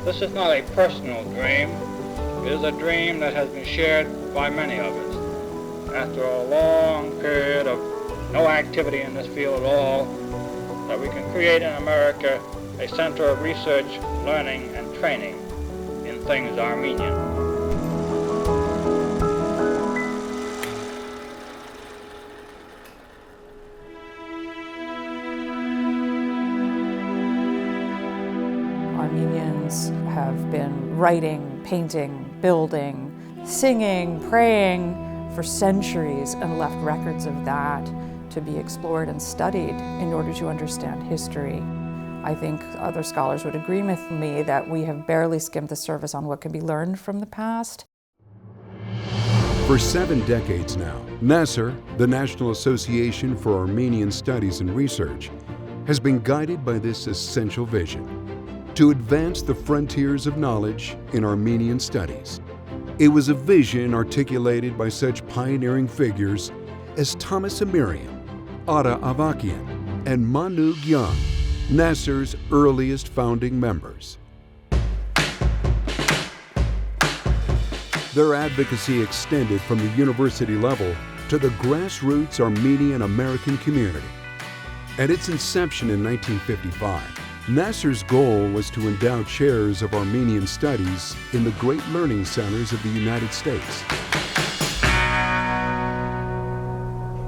This is not a personal dream. It is a dream that has been shared by many of us. After a long period of no activity in this field at all, that we can create in America a center of research, learning, and training in things Armenian. Armenians have been writing, painting, building, singing, praying for centuries and left records of that to be explored and studied in order to understand history. I think other scholars would agree with me that we have barely skimmed the surface on what can be learned from the past. For 7 decades now, NAASR, the National Association for Armenian Studies and Research, has been guided by this essential vision: to advance the frontiers of knowledge in Armenian studies. It was a vision articulated by such pioneering figures as Thomas Amirian, Ara Avakian, and Manu Gyan, NAASR's earliest founding members. Their advocacy extended from the university level to the grassroots Armenian American community. At its inception in 1955, NAASR's goal was to endow chairs of Armenian studies in the great learning centers of the United States.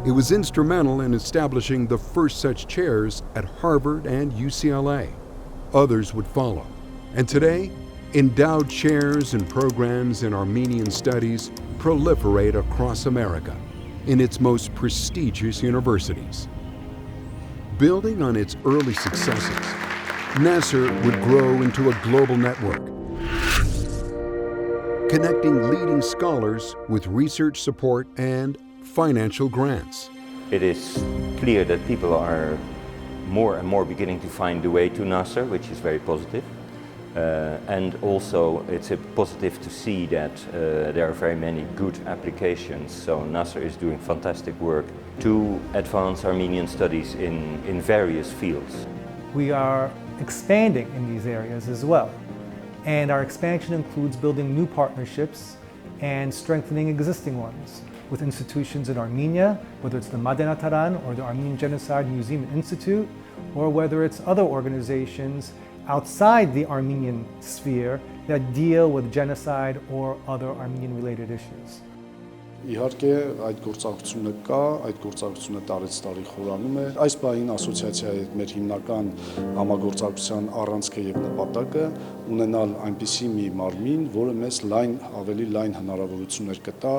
It was instrumental in establishing the first such chairs at Harvard and UCLA. Others would follow. And today, endowed chairs and programs in Armenian studies proliferate across America in its most prestigious universities. Building on its early successes, NAASR would grow into a global network, connecting leading scholars with research support and financial grants. It is clear that people are more and more beginning to find the way to NAASR, which is very positive. And also it's positive to see that there are very many good applications. So NAASR is doing fantastic work to advance Armenian studies in various fields. We are expanding in these areas as well. And our expansion includes building new partnerships and strengthening existing ones with institutions in Armenia, whether it's the Madenataran or the Armenian Genocide Museum and Institute, or whether it's other organizations outside the Armenian sphere that deal with genocide or other Armenian-related issues. Իհարկե այդ գործակցությունը կա, այդ գործակցությունը տարեց տարի խորանում է։ Այս պահին ասոցիացիայի հետ մեր հիմնական համագործակցության առանցքը եւ նպատակը ունենալ այնպիսի մի մարմին, որը մեզ ավելի լայն հնարավորություններ կտա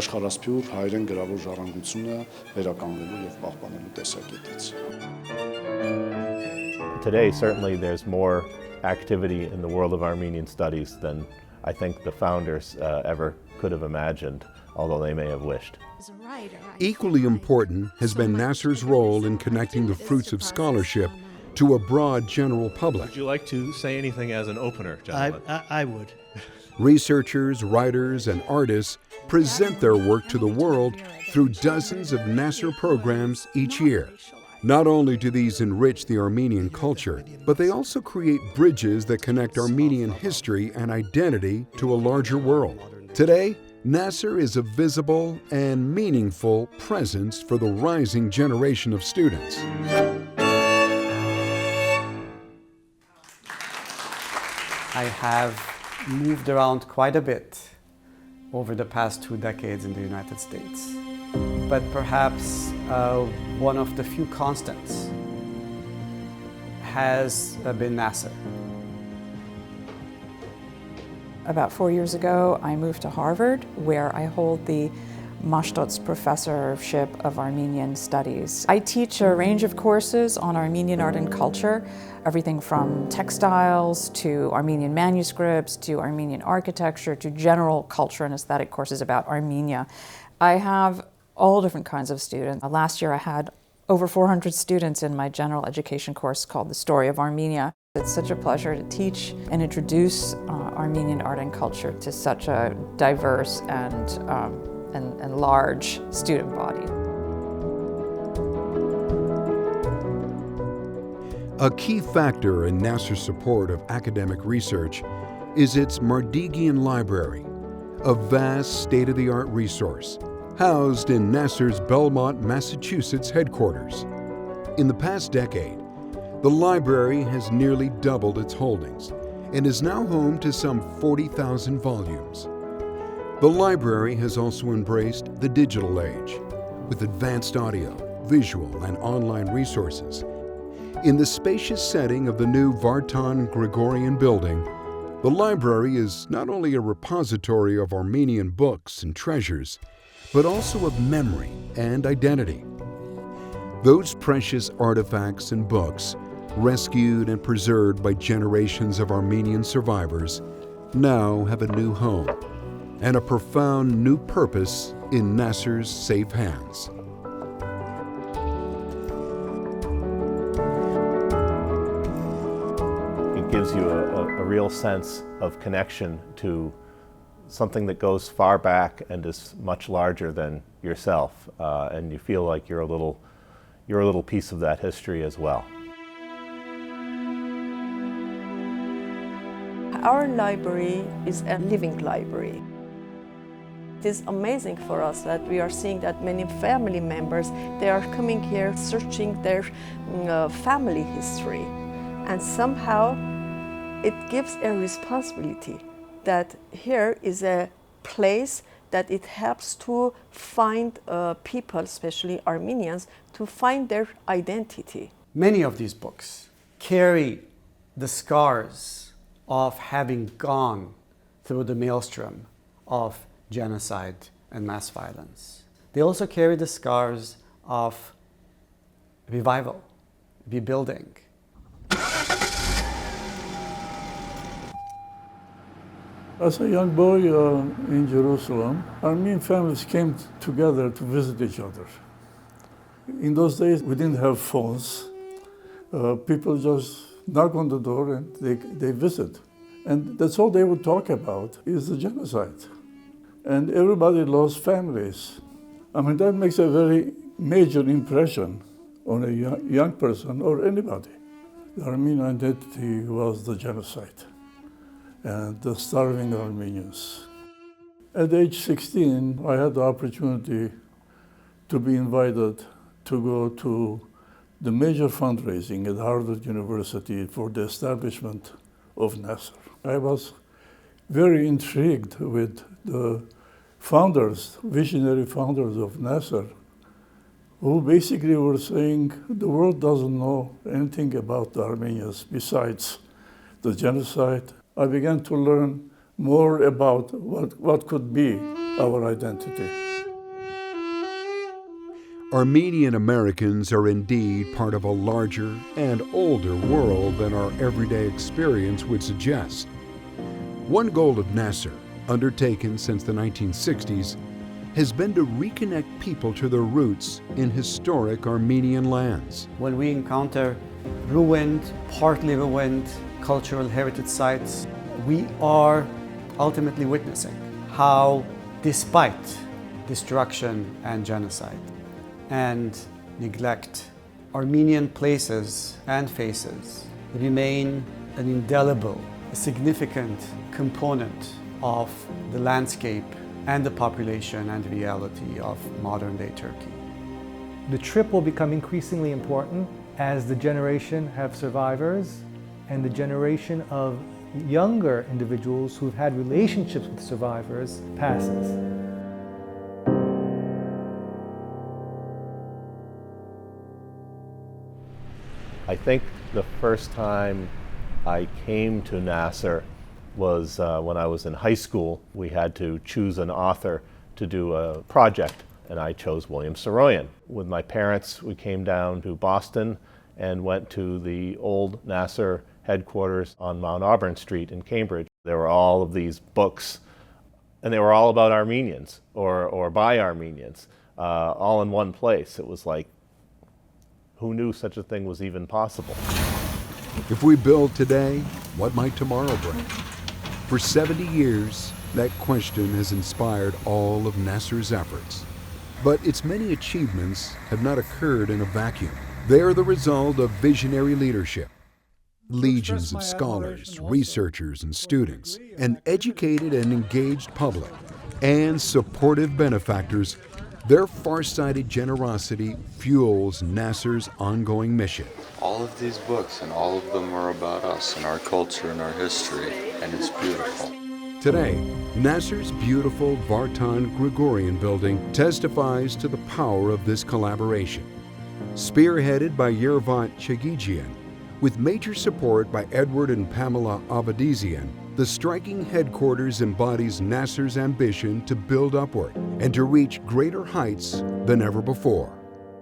աշխարհասփյուր հայերեն գրավոր ժառանգությունը վերականգնելու եւ պահպանելու տեսակետից։ Today, certainly there's more activity in the world of Armenian studies than I think the founders ever could have imagined, although they may have wished. Equally important has been NAASR's role in connecting the fruits of scholarship to a broad general public. Would you like to say anything as an opener, gentlemen? I would. Researchers, writers, and artists present their work to the world through dozens of NAASR programs each year. Not only do these enrich the Armenian culture, but they also create bridges that connect Armenian history and identity to a larger world. Today, NAASR is a visible and meaningful presence for the rising generation of students. I have moved around quite a bit over the past 2 decades in the United States. But perhaps one of the few constants has been NAASR. About 4 years ago, I moved to Harvard, where I hold the Mashtots Professorship of Armenian Studies. I teach a range of courses on Armenian art and culture, everything from textiles to Armenian manuscripts to Armenian architecture to general culture and aesthetic courses about Armenia. I have all different kinds of students. Last year I had over 400 students in my general education course called The Story of Armenia. It's such a pleasure to teach and introduce Armenian art and culture to such a diverse and large student body. A key factor in NAASR's support of academic research is its Mardigian Library, a vast state-of-the-art resource housed in NAASR's Belmont, Massachusetts headquarters. In the past decade, the library has nearly doubled its holdings and is now home to some 40,000 volumes. The library has also embraced the digital age with advanced audio, visual, and online resources. In the spacious setting of the new Vartan Gregorian building, the library is not only a repository of Armenian books and treasures, but also of memory and identity. Those precious artifacts and books, rescued and preserved by generations of Armenian survivors, now have a new home and a profound new purpose in NAASR's safe hands. It gives you a real sense of connection to something that goes far back and is much larger than yourself, and you feel like you're a little piece of that history as well. Our library is a living library. It is amazing for us that we are seeing that many family members, they are coming here searching their family history. And somehow it gives a responsibility that here is a place that it helps to find people, especially Armenians, to find their identity. Many of these books carry the scars of having gone through the maelstrom of genocide and mass violence. They also carry the scars of revival, rebuilding. As a young boy in Jerusalem, Armenian families came together to visit each other. In those days, we didn't have phones. People just knock on the door and they visit. And that's all they would talk about is the genocide. And everybody lost families. I mean, that makes a very major impression on a young person or anybody. The Armenian identity was the genocide and the starving Armenians. At age 16, I had the opportunity to be invited to go to the major fundraising at Harvard University for the establishment of NAASR. I was very intrigued with the founders, visionary founders of NAASR, who basically were saying the world doesn't know anything about the Armenians besides the genocide. I began to learn more about what could be our identity. Armenian Americans are indeed part of a larger and older world than our everyday experience would suggest. One goal of NAASR, undertaken since the 1960s, has been to reconnect people to their roots in historic Armenian lands. When we encounter ruined, partly ruined cultural heritage sites, we are ultimately witnessing how, despite destruction and genocide and neglect, Armenian places and faces remain an indelible, a significant component of the landscape and the population and reality of modern-day Turkey. The trip will become increasingly important as the generation of survivors and the generation of younger individuals who've had relationships with survivors passes. I think the first time I came to NAASR was when I was in high school. We had to choose an author to do a project, and I chose William Saroyan. With my parents, we came down to Boston and went to the old NAASR headquarters on Mount Auburn Street in Cambridge. There were all of these books, and they were all about Armenians or by Armenians, all in one place. It was like, who knew such a thing was even possible? If we build today, what might tomorrow bring? For 70 years, that question has inspired all of NAASR's efforts. But its many achievements have not occurred in a vacuum. They are the result of visionary leadership, legions of scholars, researchers, and students, an educated and engaged public, and supportive benefactors. Their far-sighted generosity fuels NAASR's ongoing mission. All of these books, and all of them are about us and our culture and our history, and it's beautiful. Today, NAASR's beautiful Vartan Gregorian building testifies to the power of this collaboration. Spearheaded by Yervat Chegijian, with major support by Edward and Pamela Abadizian, the striking headquarters embodies NAASR's ambition to build upward and to reach greater heights than ever before.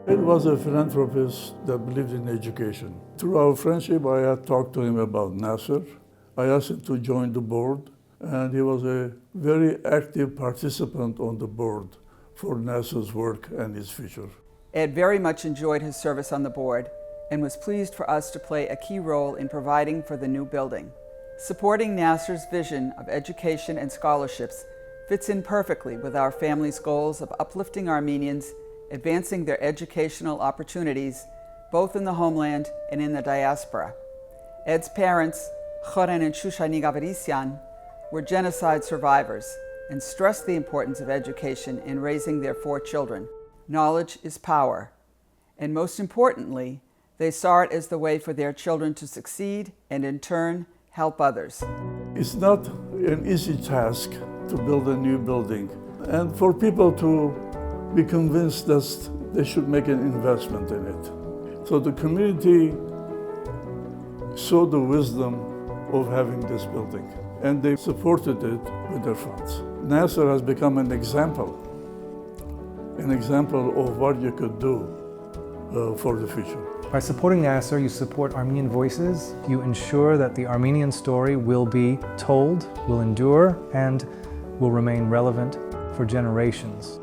It was a philanthropist that believed in education. Through our friendship, I had talked to him about NAASR. I asked him to join the board, and he was a very active participant on the board for NAASR's work and its future. Ed very much enjoyed his service on the board and was pleased for us to play a key role in providing for the new building. Supporting NAASR's vision of education and scholarships fits in perfectly with our family's goals of uplifting Armenians, advancing their educational opportunities, both in the homeland and in the diaspora. Ed's parents, Karine and Shoshani Gavrisyan, were genocide survivors and stressed the importance of education in raising their 4 children. Knowledge is power, and most importantly, they saw it as the way for their children to succeed and in turn help others. It's not an easy task to build a new building, and for people to be convinced that they should make an investment in it. So the community saw the wisdom of having this building, and they supported it with their funds. NAASR has become an example of what you could do for the future. By supporting NAASR, you support Armenian voices, you ensure that the Armenian story will be told, will endure, and will remain relevant for generations.